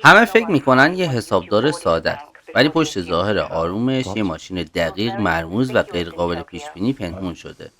همه فکر میکنن یه حسابدار ساده است، ولی پشت ظاهر آرومش یه ماشین دقیق، مرموز و غیرقابل پیش بینی پنهون شده.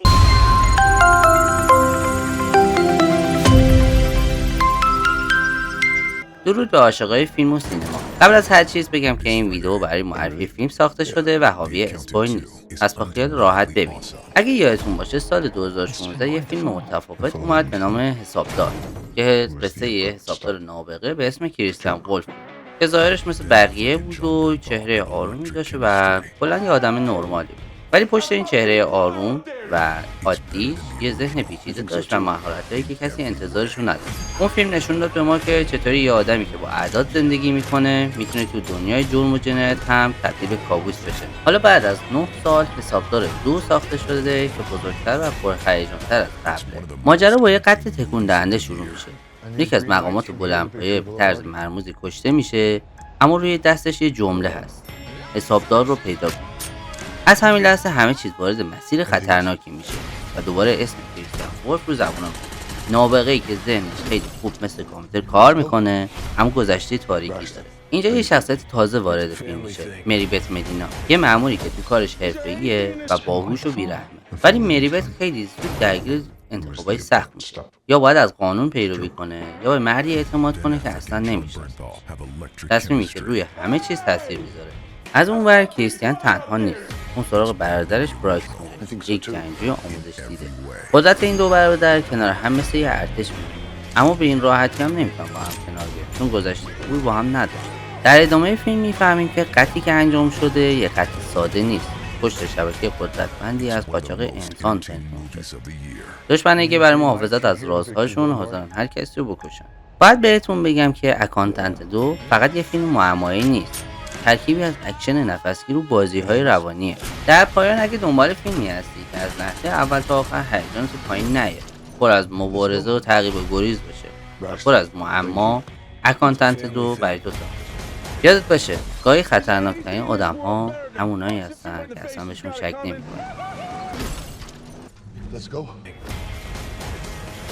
درود به عاشقای فیلم و سینما. قبل از هر چیز بگم که این ویدیو برای معرفی فیلم ساخته شده و حاوی اسپویل نیست. پس با خیال راحت ببینید. اگه یادتون باشه سال 2016 یه فیلم متفاوت اومد به نام حسابدار که قصه یه حسابدار نابغه به اسم کریستیان ولف بود که ظاهرش مثل بقیه بود و چهره آرومی داشت و کلا یه آدم نرمالی بود. ولی پشت این چهره آروم و عادی یه ذهن پیچیده داشت و مهارت‌هایی که کسی انتظارش رو نداشت. اون فیلم نشون داد به ما که چطوری یه آدمی که با اعداد زندگی میکنه میتونه تو دنیای جرم و جنایت هم تبدیل به کابوس بشه. حالا بعد از 9 سال حسابدار 2 ساخته شده که بزرگتر و پرهیجان‌تر از قبله. ماجرا با یه قتل تکون دهنده شروع میشه. یکی از مقامات بلندپایه به طرز مرموزی کشته میشه، اما روی دستش یه جمله هست: حسابدار رو پیدا کن. از همین لحظه همه چیز وارد مسیر خطرناکی میشه و دوباره اسم کریستیان ولف رو زبونم. نابغه‌ای که ذهنش خیلی خوب مثل کامپیوتر کار میکنه، اما گذشته تاریکی داره. اینجا یه شخصیت تازه وارد فیلم میشه، مری بت مدینا، یه مأموری که تو کارش حرفه‌ایه و باهوش و بی‌رحمه. ولی مری بت خیلی زود درگیر انتخابای سخت میشه. یا باید از قانون پیروی کنه یا به مردی اعتماد کنه که اصلا نمیشناسه. تصمیمی که روی همه چیز تاثیر میذاره. از اون ور کریستیان تنها نیست. اون سراغ برادرش برایکس میره، یک جنگجوی آموزش دیده. قدرت این دو برادر کنار هم مثل یه ارتش میمونه، اما به این راحتی هم نمیتونن با هم کنار بیان چون گذشته خوبی با هم ندارن. در ادامه فیلم میفهمیم که قتلی که انجام شده یه قتل ساده نیست. پشت شبکه قدرتمندی از قاچاق انسان پنهون شده. دشمنایی که برای محافظت از رازهاشون حاضرن هر کسی رو بکشن. باید بهتون بگم که اکانتنت 2 فقط یه فیلم معمایی نیست، ترکیبی از اکشن نفسگیر و بازی‌های روانیه. در پایان اگه دنبال فیلمی هستی که از لحظه اول تا آخر هیجانت رو پایین نیاره، پر از مبارزه و تعقیب و گریز بشه و پر از معما، اکانتنت 2 برای تو ساخته. یادت باشه گاهی خطرناک‌ترین آدم‌ها همونایی هستن که اصلا بهشون شک نمی‌کنی. Let's go.